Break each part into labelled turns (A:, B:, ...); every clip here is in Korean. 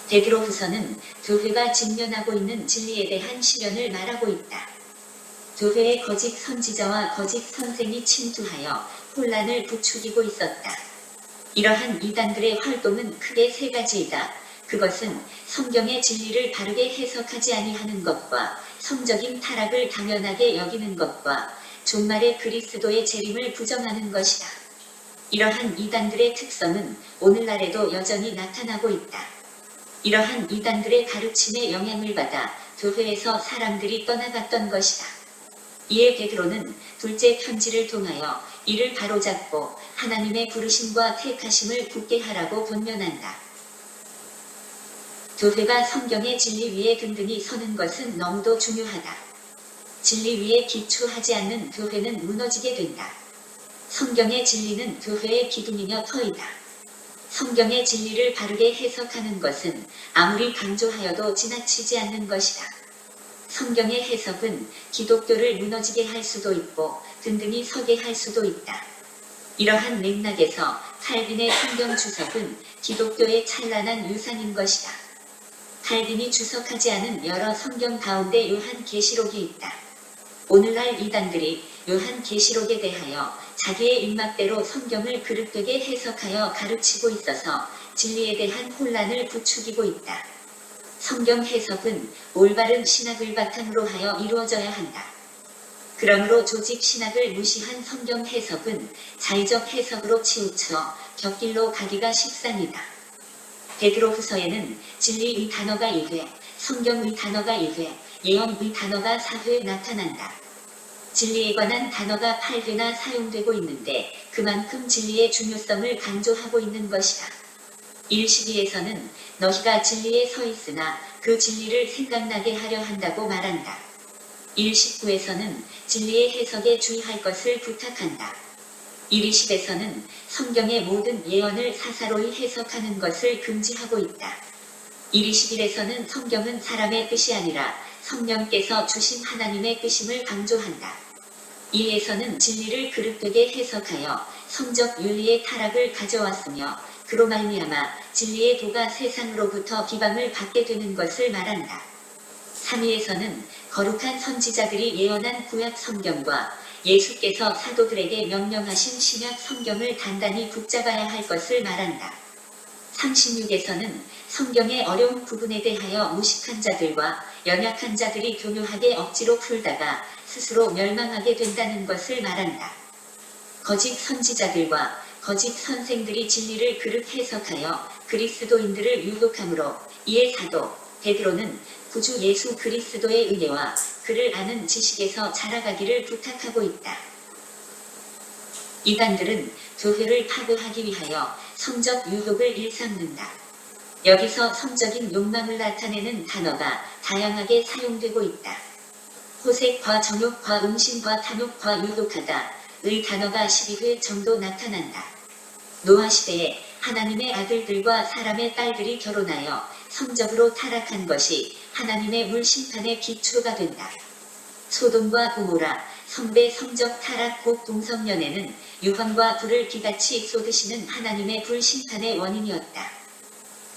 A: 베드로후서는 교회가 직면하고 있는 진리에 대한 시련을 말하고 있다. 교회에 거짓 선지자와 거짓 선생이 침투하여 혼란을 부추기고 있었다. 이러한 이단들의 활동은 크게 세 가지이다. 그것은 성경의 진리를 바르게 해석하지 아니하는 것과 성적인 타락을 당연하게 여기는 것과 종말의 그리스도의 재림을 부정하는 것이다. 이러한 이단들의 특성은 오늘날에도 여전히 나타나고 있다. 이러한 이단들의 가르침에 영향을 받아 교회에서 사람들이 떠나갔던 것이다. 이에 베드로는 둘째 편지를 통하여 이를 바로잡고 하나님의 부르심과 택하심을 굳게 하라고 권면한다. 교회가 성경의 진리 위에 든든히 서는 것은 너무도 중요하다. 진리 위에 기초하지 않는 교회는 무너지게 된다. 성경의 진리는 교회의 기둥이며 터이다. 성경의 진리를 바르게 해석하는 것은 아무리 강조하여도 지나치지 않는 것이다. 성경의 해석은 기독교를 무너지게 할 수도 있고 든든히 서게 할 수도 있다. 이러한 맥락에서 칼빈의 성경 주석은 기독교의 찬란한 유산인 것이다. 칼빈이 주석하지 않은 여러 성경 가운데 요한계시록이 있다. 오늘날 이단들이 요한계시록에 대하여 자기의 입맛대로 성경을 그릇되게 해석하여 가르치고 있어서 진리에 대한 혼란을 부추기고 있다. 성경 해석은 올바른 신학을 바탕으로 하여 이루어져야 한다. 그러므로 조직 신학을 무시한 성경 해석은 자의적 해석으로 치우쳐 곁길로 가기가 십상이다. 베드로후서에는 진리의 단어가 2회, 성경의 단어가 2회, 예언의 단어가 4회 나타난다. 진리에 관한 단어가 8회나 사용되고 있는데 그만큼 진리의 중요성을 강조하고 있는 것이다. 1:12에서는 너희가 진리에 서 있으나 그 진리를 생각나게 하려 한다고 말한다. 1:19에서는 진리의 해석에 주의할 것을 부탁한다. 1:20에서는 성경의 모든 예언을 사사로이 해석하는 것을 금지하고 있다. 1:21에서는 성경은 사람의 뜻이 아니라 성령께서 주신 하나님의 뜻임을 강조한다. 2에서는 진리를 그릇되게 해석하여 성적 윤리의 타락을 가져왔으며 그로 말미암아 진리의 도가 세상으로부터 비방을 받게 되는 것을 말한다. 3에서는 거룩한 선지자들이 예언한 구약 성경과 예수께서 사도들에게 명령하신 신약 성경을 단단히 붙잡아야 할 것을 말한다. 36에서는 성경의 어려운 부분에 대하여 무식한 자들과 연약한 자들이 교묘하게 억지로 풀다가 스스로 멸망하게 된다는 것을 말한다. 거짓 선지자들과 거짓 선생들이 진리를 그릇 해석하여 그리스도인들을 유혹하므로 이에 사도 베드로는 구주 예수 그리스도의 은혜와 그를 아는 지식에서 자라가기를 부탁하고 있다. 이단들은 교회를 파괴하기 위하여 성적 유혹을 일삼는다. 여기서 성적인 욕망을 나타내는 단어가 다양하게 사용되고 있다. 호색과 정욕과 음신과 탐욕과 유혹하다의 단어가 12회 정도 나타난다. 노아 시대에 하나님의 아들들과 사람의 딸들이 결혼하여 성적으로 타락한 것이 하나님의 물심판의 기초가 된다. 소돔과 고모라, 성배 성적 타락 곧 동성연애는 유황과 불을 기같이 쏟으시는 하나님의 불심판의 원인이었다.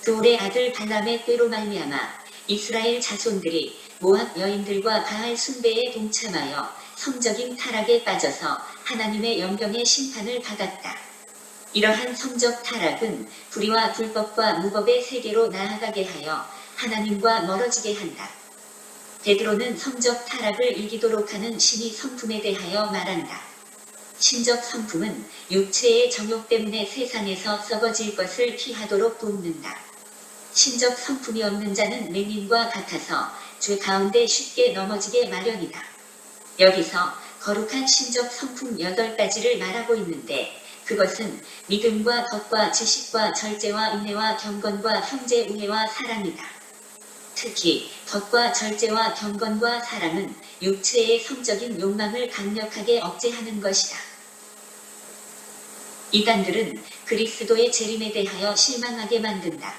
A: 그올의 아들 발람의 꾀로 말미암아 이스라엘 자손들이 모압 여인들과 바알 숭배에 동참하여 성적인 타락에 빠져서 하나님의 연병의 심판을 받았다. 이러한 성적 타락은 불의와 불법과 무법의 세계로 나아가게 하여 하나님과 멀어지게 한다. 베드로는 성적 타락을 이기도록 하는 신의 성품에 대하여 말한다. 신적 성품은 육체의 정욕 때문에 세상에서 썩어질 것을 피하도록 돕는다. 신적 성품이 없는 자는 맹인과 같아서 죄 가운데 쉽게 넘어지게 마련이다. 여기서 거룩한 신적 성품 8가지를 말하고 있는데 그것은 믿음과 덕과 지식과 절제와 인내와 경건과 형제 우애와 사랑이다. 특히 덕과 절제와 경건과 사랑은 육체의 성적인 욕망을 강력하게 억제하는 것이다. 이단들은 그리스도의 재림에 대하여 실망하게 만든다.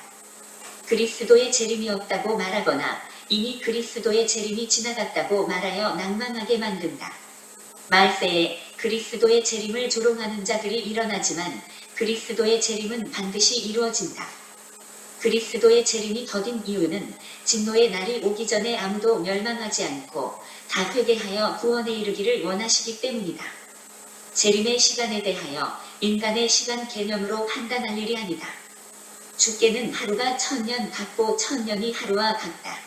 A: 그리스도의 재림이 없다고 말하거나 이미 그리스도의 재림이 지나갔다고 말하여 낭망하게 만든다. 말세에 그리스도의 재림을 조롱하는 자들이 일어나지만 그리스도의 재림은 반드시 이루어진다. 그리스도의 재림이 더딘 이유는 진노의 날이 오기 전에 아무도 멸망하지 않고 다 회개하여 구원에 이르기를 원하시기 때문이다. 재림의 시간에 대하여 인간의 시간 개념으로 판단할 일이 아니다. 주께는 하루가 1000년 같고 1000년이 하루와 같다.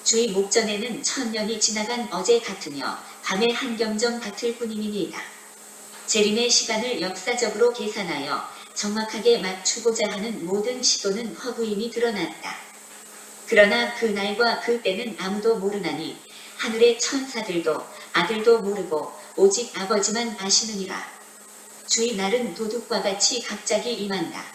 A: 주의 목전에는 1000년이 지나간 어제 같으며 밤의 한경점 같을 뿐임이니이다. 재림의 시간을 역사적으로 계산하여 정확하게 맞추고자 하는 모든 시도는 허구임이 드러났다. 그러나 그 날과 그 때는 아무도 모르나니 하늘의 천사들도 아들도 모르고 오직 아버지만 아시느니라. 주의 날은 도둑과 같이 갑자기 임한다.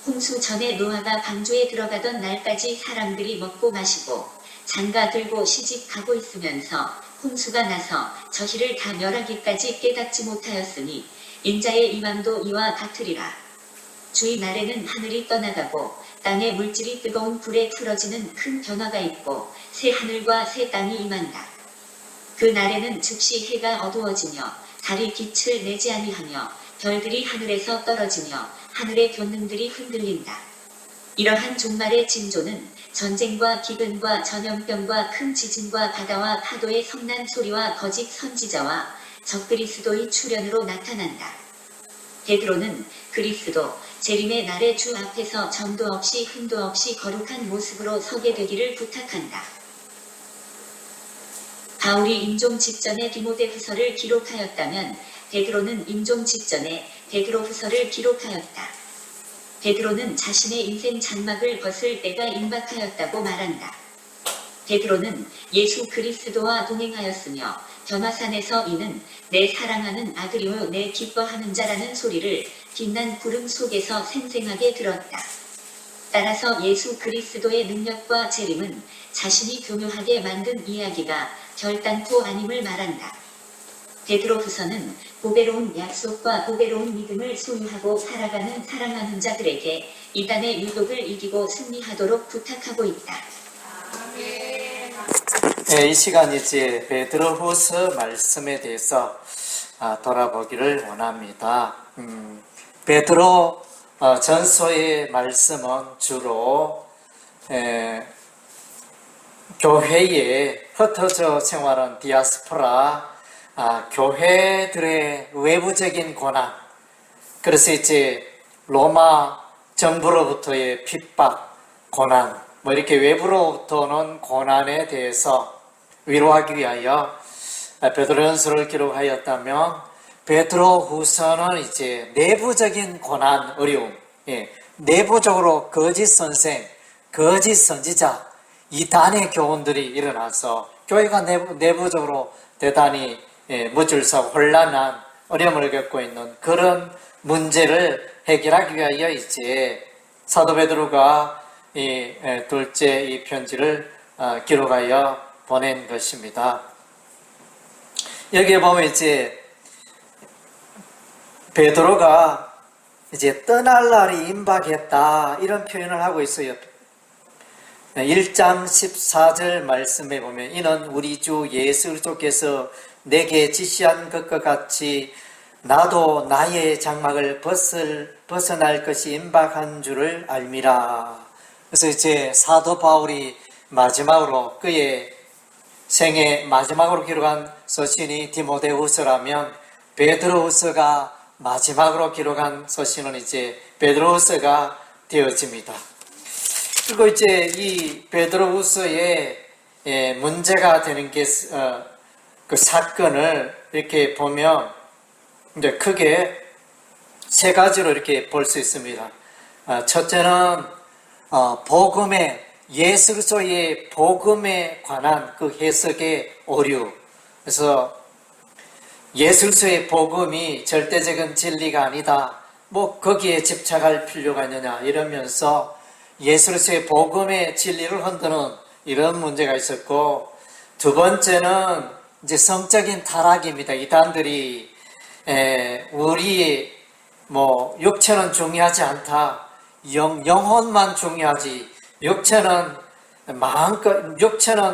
A: 홍수 전에 노아가 방주에 들어가던 날까지 사람들이 먹고 마시고 장가 들고 시집가고 있으면서 홍수가 나서 저희를 다 멸하기까지 깨닫지 못하였으니 인자의 임함도 이와 같으리라. 주의 날에는 하늘이 떠나가고 땅의 물질이 뜨거운 불에 풀어지는 큰 변화가 있고 새 하늘과 새 땅이 임한다. 그 날에는 즉시 해가 어두워지며 달이 빛을 내지 아니하며 별들이 하늘에서 떨어지며 하늘의 변능들이 흔들린다. 이러한 종말의 징조는 전쟁과 기근과 전염병과 큰 지진과 바다와 파도의 성난 소리와 거짓 선지자와 적그리스도의 출현으로 나타난다. 베드로는 그리스도 재림의 날에 주 앞에서 점도 없이 흠도 없이 거룩한 모습으로 서게 되기를 부탁한다. 바울이 임종 직전에 디모데후서를 기록하였다면 베드로는 임종 직전에 베드로후서를 기록하였다. 베드로는 자신의 인생 장막을 벗을 때가 임박하였다고 말한다. 베드로는 예수 그리스도와 동행하였으며 변화산에서 이는 내 사랑하는 아들이요 내 기뻐하는 자라는 소리를 빛난 구름 속에서 생생하게 들었다. 따라서 예수 그리스도의 능력과 재림은 자신이 교묘하게 만든 이야기가 결단코 아님을 말한다. 베드로후서는 보배로운 약속과 보배로운 믿음을 소유하고 살아가는 사랑하는 자들에게 이단의 유혹을 이기고 승리하도록 부탁하고 있다.
B: 네, 이 시간 이제 베드로후서 말씀에 대해서 돌아보기를 원합니다. 베드로 전서의 말씀은 주로 교회에 흩어져 생활한 디아스포라 교회들의 외부적인 고난, 그래서 이제 로마 정부로부터의 핍박, 고난, 이렇게 외부로부터 오는 고난에 대해서 위로하기 위하여 베드로전서를 기록하였다면, 베드로후서는 이제 내부적인 고난, 어려움, 내부적으로 거짓 선생, 거짓 선지자, 이단의 교훈들이 일어나서 교회가 내부적으로 대단히 무질서 혼란한 어려움을 겪고 있는 그런 문제를 해결하기 위하여 이제 사도 베드로가 이 둘째 이 편지를 기록하여 보낸 것입니다. 여기에 보면 이제 베드로가 이제 떠날 날이 임박했다 이런 표현을 하고 있어요. 1장 14절 말씀에 보면 이는 우리 주 예수 그리스도께서 내게 지시한 것과 같이 나도 나의 장막을 벗어날 것이 임박한 줄을 알미라. 그래서 이제 사도 바울이 마지막으로 그의 생애 마지막으로 기록한 서신이 디모데후서라면, 베드로후서가 마지막으로 기록한 서신은 이제 베드로후서가 되어집니다. 그리고 이제 이 베드로후서에 문제가 되는 게 그 사건을 이렇게 보면 이제 크게 세 가지로 이렇게 볼 수 있습니다. 첫째는 복음의 예수 그리스도의 복음에 관한 그 해석의 오류. 그래서 예수 그리스도의 복음이 절대적인 진리가 아니다. 거기에 집착할 필요가 있느냐 이러면서 예수 그리스도의 복음의 진리를 흔드는 이런 문제가 있었고, 두 번째는 이제 성적인 타락입니다. 이단들이 우리 육체는 중요하지 않다. 영혼만 중요하지. 육체는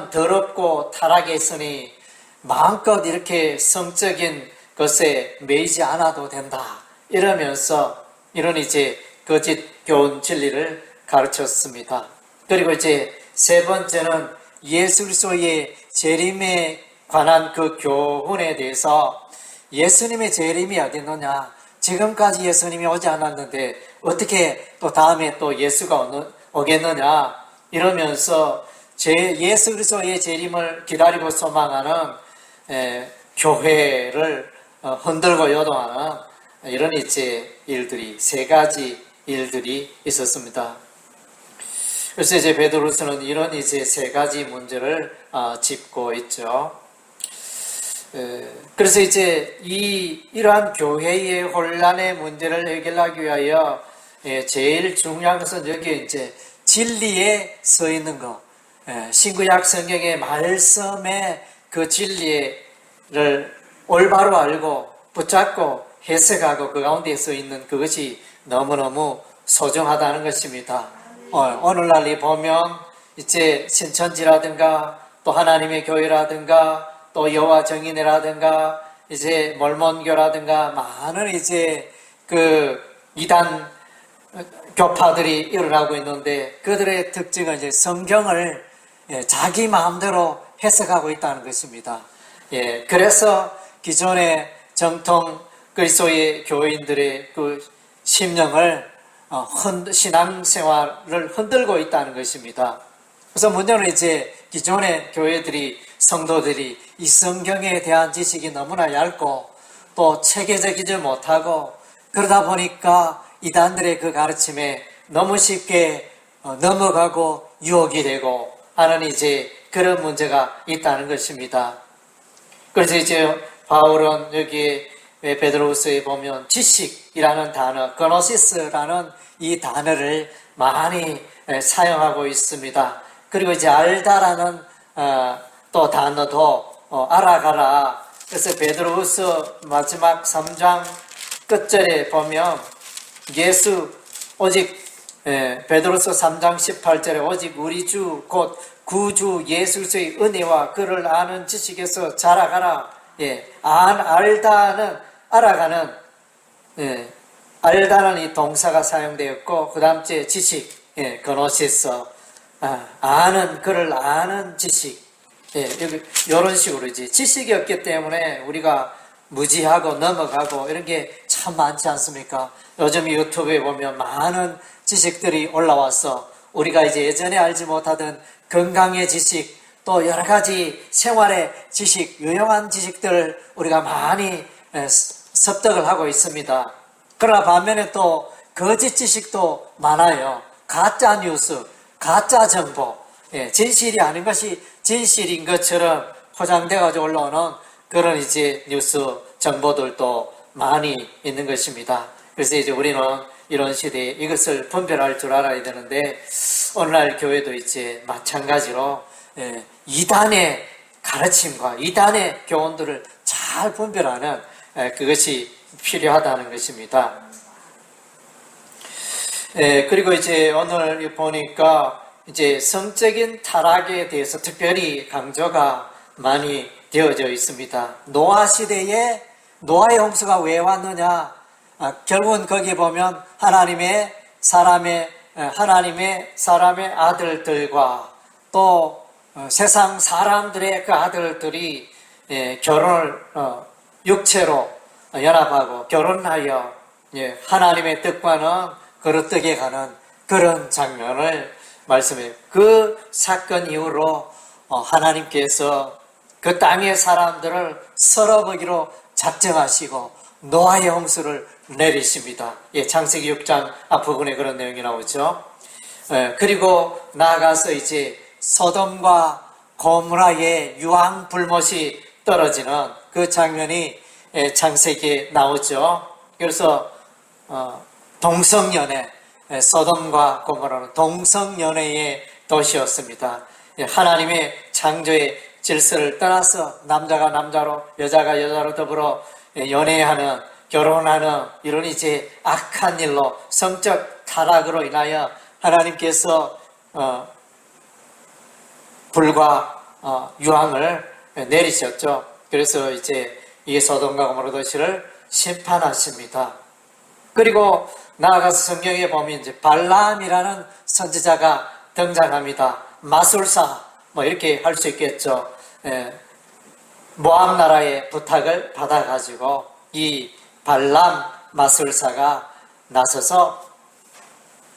B: 더럽고 타락했으니 마음껏 이렇게 성적인 것에 매이지 않아도 된다. 이러면서 이런 이제 거짓 교훈 진리를 가르쳤습니다. 그리고 이제 세 번째는 예수 그리스도의 재림에 관한 그 교훈에 대해서 예수님의 재림이 어디 있느냐? 지금까지 예수님이 오지 않았는데 어떻게 또 다음에 또 예수가 오겠느냐? 이러면서 예수 그리스도의 재림을 기다리고 소망하는 교회를 흔들고 요동하는 이런 이제 일들이 세 가지 일들이 있었습니다. 그래서 이제 베드로서는 이런 이제 세 가지 문제를 짚고 있죠. 그래서 이제 이러한 교회의 혼란의 문제를 해결하기 위하여 제일 중요한 것은 여기 이제 진리에 서 있는 것, 신구약 성경의 말씀의 그 진리를 올바로 알고 붙잡고 해석하고 그 가운데 서 있는 그것이 너무너무 소중하다는 것입니다. 오늘날 보면 이제 신천지라든가 또 하나님의 교회라든가 또 여호와 정인회라든가 이제 몰몬교라든가 많은 이제 그 이단 교파들이 일어나고 있는데 그들의 특징은 이제 성경을 자기 마음대로 해석하고 있다는 것입니다. 그래서 기존의 정통 그리스도의 교인들의 그 심령을 신앙생활을 흔들고 있다는 것입니다. 그래서 문제는 이제 기존의 교회들이 성도들이 이 성경에 대한 지식이 너무나 얇고 또 체계적이지 못하고 그러다 보니까 이단들의 그 가르침에 너무 쉽게 넘어가고 유혹이 되고 하는 이제 그런 문제가 있다는 것입니다. 그래서 이제 바울은 여기 베드로후서에 보면 지식이라는 단어, 그노시스라는 이 단어를 많이 사용하고 있습니다. 그리고 이제 알다라는 또 단어도 알아가라. 그래서 베드로후서 마지막 3장 끝절에 보면 오직 베드로서 3장 18절에 오직 우리 주 곧 구주 예수 그리스도의 은혜와 그를 아는 지식에서 자라가라. 알아가는 알다는 이 동사가 사용되었고 그 다음째 지식, 그노시스, 그를 아는 지식. 이런 식으로 이제 지식이 없기 때문에 우리가 무지하고 넘어가고 이런 게 참 많지 않습니까? 요즘 유튜브에 보면 많은 지식들이 올라와서 우리가 이제 예전에 알지 못하던 건강의 지식, 또 여러 가지 생활의 지식, 유용한 지식들을 우리가 많이 습득을 하고 있습니다. 그러나 반면에 또 거짓 지식도 많아요. 가짜 뉴스, 가짜 정보, 진실이 아닌 것이 진실인 것처럼 포장돼가지고 올라오는 그런 이제 뉴스 정보들도 많이 있는 것입니다. 그래서 이제 우리는 이런 시대에 이것을 분별할 줄 알아야 되는데 오늘날 교회도 이제 마찬가지로 이단의 가르침과 이단의 교훈들을 잘 분별하는 그것이 필요하다는 것입니다. 그리고 이제 오늘 보니까 이제 성적인 타락에 대해서 특별히 강조가 많이 되어져 있습니다. 노아 시대에 노아의 홍수가 왜 왔느냐? 결국은 거기 보면 하나님의 사람의 아들들과 또 세상 사람들의 그 아들들이 결혼을 육체로 연합하고 결혼하여 하나님의 뜻과는 거르뜨게 가는 그런 장면을 말씀해요. 그 사건 이후로 하나님께서 그 땅의 사람들을 썰어버기로 작정하시고 노아의 홍수를 내리십니다. 창세기 6장 앞부분에 그런 내용이 나오죠. 그리고 나아가서 이제 소돔과 고모라의 유황 불못이 떨어지는 그 장면이 창세기에 나오죠. 그래서 동성연애, 소돔과 고모라는 동성연애의 도시였습니다. 하나님의 창조의 질서를 떠나서 남자가 남자로 여자가 여자로 더불어 연애하는 결혼하는 이런 이제 악한 일로 성적 타락으로 인하여 하나님께서 불과 유황을 내리셨죠. 그래서 이제 이 소돔과 고모라 도시를 심판하십니다. 그리고 나아가서 성경에 보면 이제 발람이라는 선지자가 등장합니다. 마술사 뭐 이렇게 할 수 있겠죠. 모압 나라의 부탁을 받아가지고 이 발람 마술사가 나서서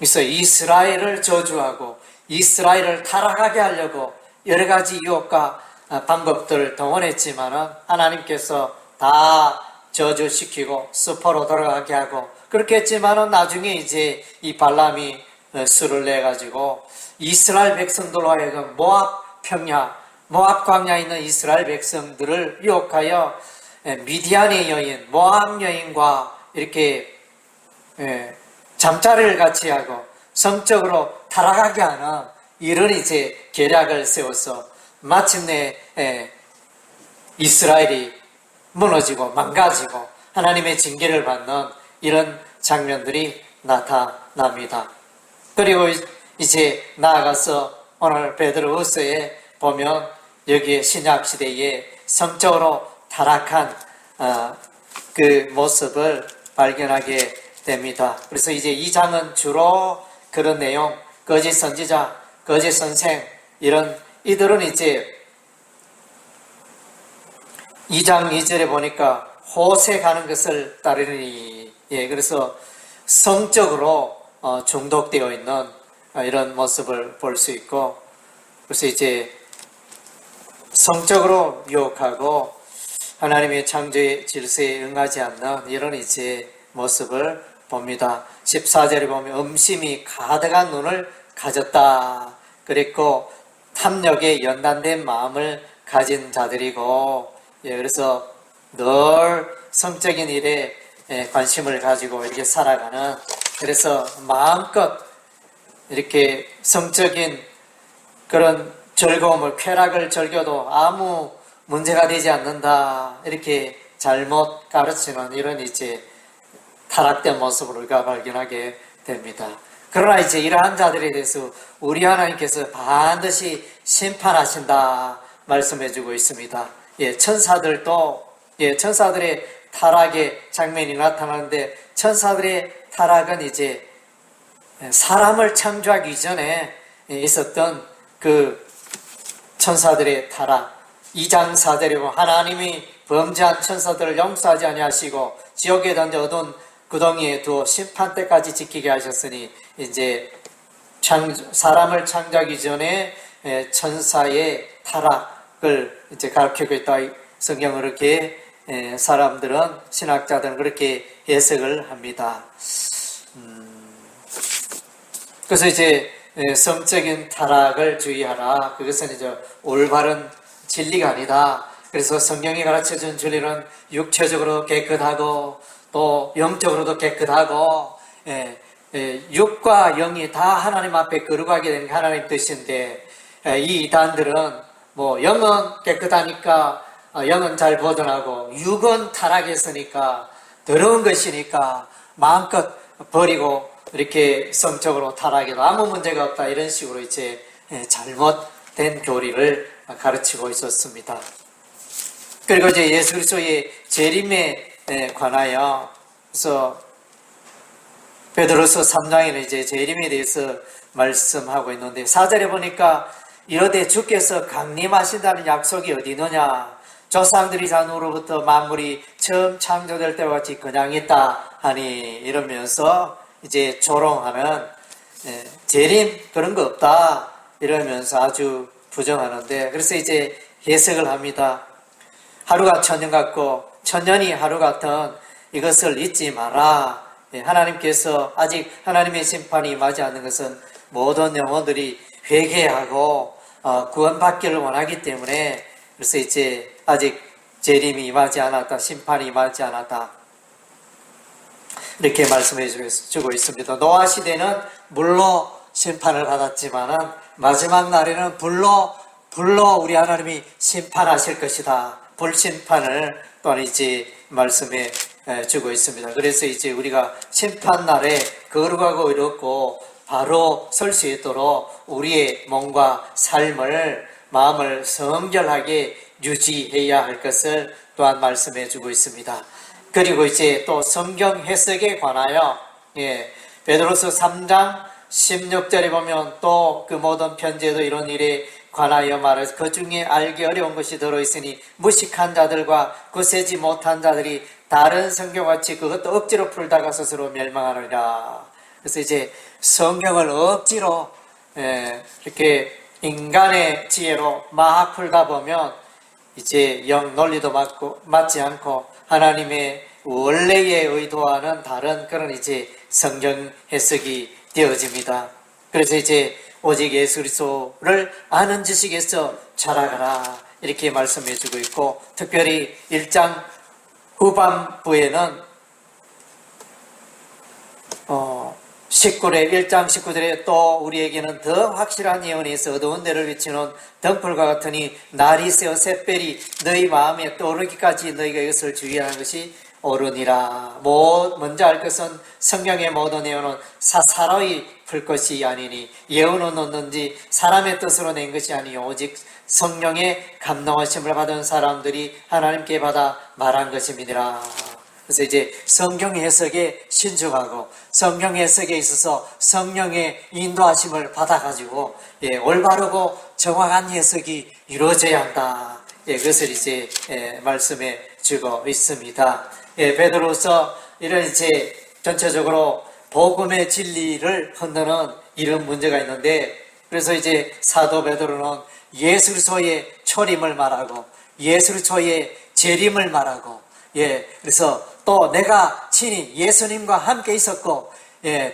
B: 이스라엘을 저주하고 이스라엘을 타락하게 하려고 여러 가지 유혹과 방법들을 동원했지만은 하나님께서 다 저주시키고 수포로 돌아가게 하고 그렇게 했지만은 나중에 이제 이 발람이 수를 내 가지고 이스라엘 백성들로 하여금 모압 평야, 모압 광야에 있는 이스라엘 백성들을 유혹하여 미디안의 여인, 모압 여인과 이렇게 잠자리를 같이 하고 성적으로 타락하게 하는 이런 이제 계략을 세워서 마침내 이스라엘이 무너지고 망가지고 하나님의 징계를 받는 이런 장면들이 나타납니다. 그리고 이제 나아가서 오늘 베드로후서에 보면 여기에 신약 시대에 성적으로 타락한 그 모습을 발견하게 됩니다. 그래서 이제 이 장은 주로 그런 내용, 거짓 선지자, 거짓 선생 이들은 이제 2장 2절에 보니까 호색하는 것을 따르니 그래서 성적으로 중독되어 있는 이런 모습을 볼 수 있고 그래서 이제 성적으로 유혹하고 하나님의 창조의 질서에 응하지 않는 이런 이제 모습을 봅니다. 14절에 보면 음심이 가득한 눈을 가졌다. 그랬고 탐욕에 연단된 마음을 가진 자들이고 그래서 늘 성적인 일에 관심을 가지고 이렇게 살아가는 그래서 마음껏 이렇게 성적인 그런 즐거움을 쾌락을 즐겨도 아무 문제가 되지 않는다 이렇게 잘못 가르치는 이런 이제 타락된 모습을 우리가 발견하게 됩니다. 그러나 이제 이러한 자들에 대해서 우리 하나님께서 반드시 심판하신다 말씀해주고 있습니다. 천사들도 천사들의 타락의 장면이 나타나는데 천사들의 타락은 이제 사람을 창조하기 이전에 있었던 그 천사들의 타락 2장 4절에 보면 하나님이 범죄한 천사들을 용서하지 아니하시고 지옥에 던져 어두운 구덩이에 두어 심판 때까지 지키게 하셨으니 이제 사람을 창조하기 전에 천사의 타락을 이제 가르치고 있다. 성경을 그렇게 사람들은 신학자들은 그렇게 해석을 합니다. 그래서 이제 성적인 타락을 주의하라. 그것은 이제 올바른 진리가 아니다. 그래서 성경이 가르쳐준 진리는 육체적으로 깨끗하고 또 영적으로도 깨끗하고 육과 영이 다 하나님 앞에 거룩하게 되는 게 하나님 뜻인데 이 이단들은 뭐 영은 깨끗하니까 영은 잘 보존하고 육은 타락했으니까 더러운 것이니까 마음껏 버리고 이렇게 성적으로 타락해도 아무 문제가 없다 이런 식으로 이제 잘못된 교리를 가르치고 있었습니다. 그리고 이제 예수 그리스도의 재림에 관하여 그래서 베드로서 3장에는 이제 재림에 대해서 말씀하고 있는데 4절에 보니까 이르되 주께서 강림하신다는 약속이 어디 있느냐 조상들이 잔으로부터 만물이 처음 창조될 때와 같이 그냥 있다 하니 이러면서 이제 조롱하는 재림 그런 거 없다 이러면서 아주 부정하는데 그래서 이제 해석을 합니다. 하루가 천년 같고 천년이 하루 같은 이것을 잊지 마라. 하나님께서 아직 하나님의 심판이 임하지 않는 것은 모든 영혼들이 회개하고 구원받기를 원하기 때문에 그래서 이제 아직 재림이 임하지 않았다. 심판이 임하지 않았다. 이렇게 말씀해 주고 있습니다. 노아 시대는 물로 심판을 받았지만은 마지막 날에는 불로 우리 하나님이 심판하실 것이다. 불심판을 또한 이제 말씀해 주고 있습니다. 그래서 이제 우리가 심판 날에 거룩하고 의롭고 바로 설 수 있도록 우리의 몸과 삶을 마음을 성결하게 유지해야 할 것을 또한 말씀해 주고 있습니다. 그리고 이제 또 성경 해석에 관하여 베드로서 3장 16절에 보면 또 그 모든 편지에도 이런 일에 관하여 말해서 그 중에 알기 어려운 것이 들어있으니 무식한 자들과 구세지 못한 자들이 다른 성경같이 그것도 억지로 풀다가 스스로 멸망하느니라. 그래서 이제 성경을 억지로 이렇게 인간의 지혜로 막 풀다 보면 이제 영 논리도 맞지 않고 하나님의 원래의 의도와는 다른 그런 이제 성경 해석이 되어집니다. 그래서 이제 오직 예수 그리스도를 아는 지식에서 자라가라 이렇게 말씀해 주고 있고, 특별히 1장 후반부에는 1장 19절에 또 우리에게는 더 확실한 예언이 있어 어두운 데를 비추는 등불과 같으니 날이 새어 샛별이 너희 마음에 떠오르기까지 너희가 이것을 주의하는 것이 옳으니라. 먼저 알 것은 성경의 모든 예언은 사사로이 풀 것이 아니니 예언은 얻는지 사람의 뜻으로 낸 것이 아니요 오직 성령의 감동하심을 받은 사람들이 하나님께 받아 말한 것임이니라. 그래서 이제 성경 해석에 신중하고 성경 해석에 있어서 성령의 인도하심을 받아가지고 올바르고 정확한 해석이 이루어져야 한다. 그것을 이제 말씀해 주고 있습니다. 베드로서 이런 이제 전체적으로 복음의 진리를 흔드는 이런 문제가 있는데, 그래서 이제 사도 베드로는 예수 그리스도의 초림을 말하고 예수 그리스도의 재림을 말하고, 그래서 또 내가 친히 예수님과 함께 있었고,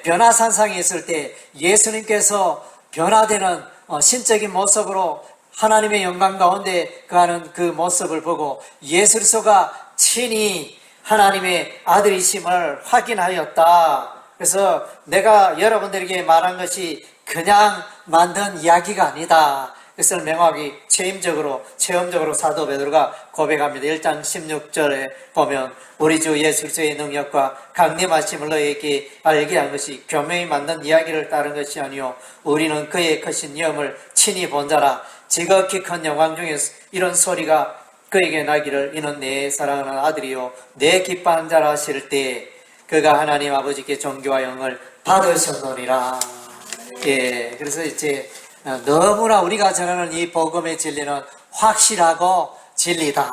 B: 변화산상에 있을 때 예수님께서 변화되는 신적인 모습으로 하나님의 영광 가운데 거하는 그 모습을 보고 예수 그리스도가 친히 하나님의 아들이심을 확인하였다. 그래서 내가 여러분들에게 말한 것이 그냥 만든 이야기가 아니다. 그것을 명확히 체험적으로 사도 베드로가 고백합니다. 1장 16절에 보면 우리 주 예수 그리스도의 능력과 강림하심을 너희에게 알게 한 것이 교명이 만든 이야기를 따른 것이 아니요 우리는 그의 크신 영을 친히 본 자라. 지극히 큰 영광 중에 이런 소리가 그에게 나기를 이는 내 사랑하는 아들이요 내 기뻐하는 자라 하실 때 그가 하나님 아버지께 존귀와 영을 받으셨느니라. 그래서 이제 너무나 우리가 전하는 이 복음의 진리는 확실하고 진리다.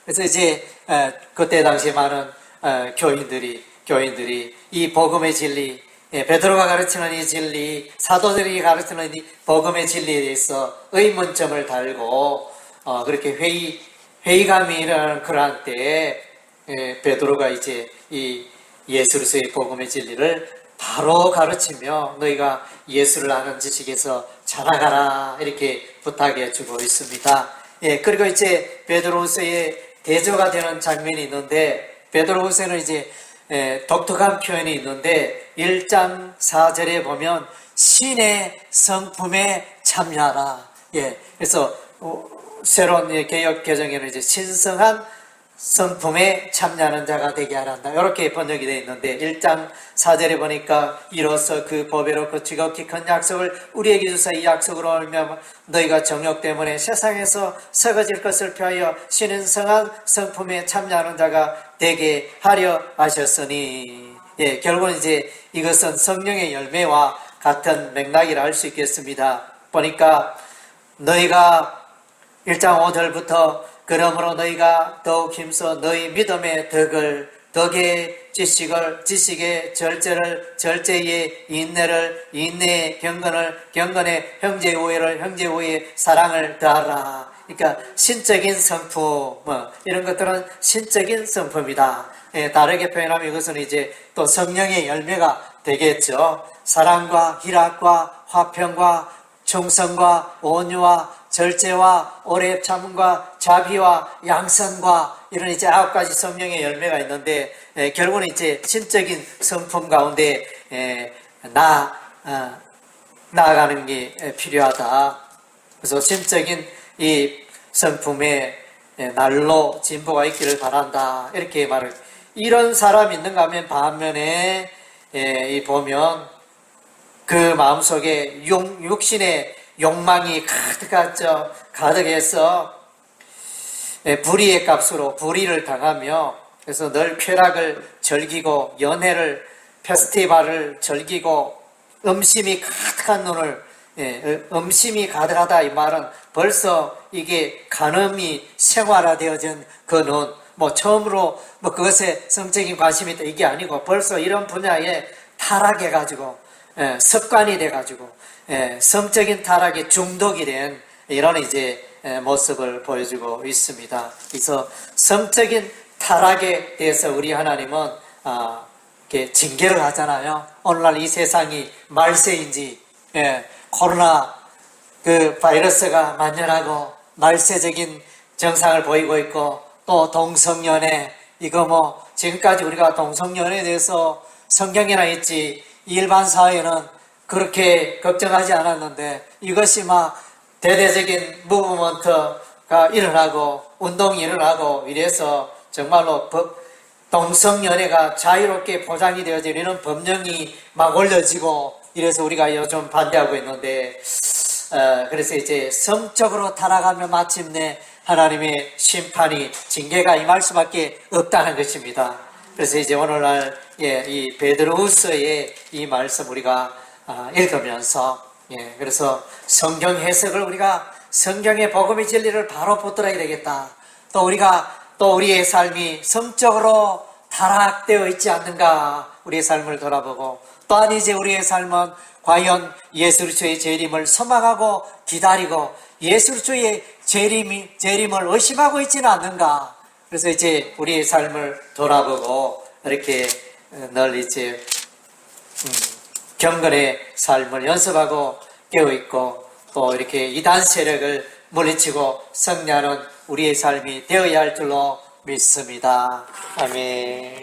B: 그래서 이제 그때 당시 많은 교인들이 이 복음의 진리, 베드로가 가르치는 이 진리, 사도들이 가르치는 이 복음의 진리에 대해서 의문점을 달고 그렇게 회의감이 일어나는 그러한 때에 베드로가 이제 이 예수 그리스도의 복음의 진리를 바로 가르치며 너희가 예수를 아는 지식에서 자라가라 이렇게 부탁해 주고 있습니다. 그리고 이제 베드로후서의 대조가 되는 장면이 있는데, 베드로후서는 이제 독특한 표현이 있는데 1장 4절에 보면 신의 성품에 참여하라. 그래서 새로운 개역 개정에는 이제 신성한 성품에 참여하는 자가 되게 하란다. 이렇게 번역이 되어 있는데 1장 4절에 보니까 이로써 그 보배로 그 지극히 큰 약속을 우리에게 주사 이 약속으로 알면 너희가 정욕 때문에 세상에서 썩어질 것을 피하여 신성한 성품에 참여하는 자가 되게 하려 하셨으니, 결국은 이제 이것은 성령의 열매와 같은 맥락이라 할 수 있겠습니다. 보니까 너희가 1장 5절부터 그러므로 너희가 더욱 힘써 너희 믿음의 덕의 지식의 절제를, 절제의 인내를, 인내의 경건의 형제 우애를, 형제 우애의 사랑을 더하라. 그러니까 신적인 성품, 이런 것들은 신적인 성품이다. 다르게 표현하면 이것은 이제 또 성령의 열매가 되겠죠. 사랑과 희락과 화평과 충성과 온유와 절제와 오래 참음과 자비와 양선과 이런 이제 9가지 성령의 열매가 있는데, 결국은 이제 신적인 성품 가운데 나아가는 게 필요하다. 그래서 신적인 이 성품에 날로 진보가 있기를 바란다. 이렇게 말을. 이런 사람이 있는가 하면 반면에 보면 그 마음속에 육신의 욕망이 가득해서 불의의 값으로 불의를 당하며 그래서 늘 쾌락을 즐기고 연애를 페스티벌을 즐기고 음심이 가득한 눈을 음심이 가득하다 이 말은 벌써 이게 간음이 생활화되어진 그 눈, 뭐 처음으로 뭐 그것에 성적인 관심이 있다 이게 아니고 벌써 이런 분야에 타락해가지고 습관이 돼가지고 성적인 타락에 중독이 된 이런 이제 모습을 보여주고 있습니다. 그래서 성적인 타락에 대해서 우리 하나님은 이렇게 징계를 하잖아요. 오늘날 이 세상이 말세인지 코로나 그 바이러스가 만연하고 말세적인 증상을 보이고 있고 또 동성연애 이거 뭐 지금까지 우리가 동성연애에 대해서 성경에나 있지 일반 사회는 그렇게 걱정하지 않았는데 이것이 막 대대적인 무브먼트가 일어나고 운동이 일어나고 이래서 정말로 동성연애가 자유롭게 보장이 되어지는 이런 법령이 막 올려지고 이래서 우리가 요즘 반대하고 있는데 그래서 이제 성적으로 타락하면 마침내 하나님의 심판이 징계가 임할 수밖에 없다는 것입니다. 그래서 이제 오늘날 이 베드로후서의 이 말씀 우리가 읽으면서 그래서 성경 해석을 우리가 성경의 복음의 진리를 바로 붙들어야 되겠다. 또 우리가 또 우리의 삶이 성적으로 타락되어 있지 않는가 의리의 삶을 돌아보고 또한 이제 우리의 삶은 과연 예수 그리스도의 재림을 소망하고 기다리고 예수 그리스도의 재림을 의심하고 있지는 않는가. 그래서 이제 우리의 삶을 돌아보고 이렇게 늘 이제 경건의 삶을 연습하고 깨어있고 또 이렇게 이단 세력을 물리치고 승리하는 우리의 삶이 되어야 할 줄로 믿습니다. 아멘.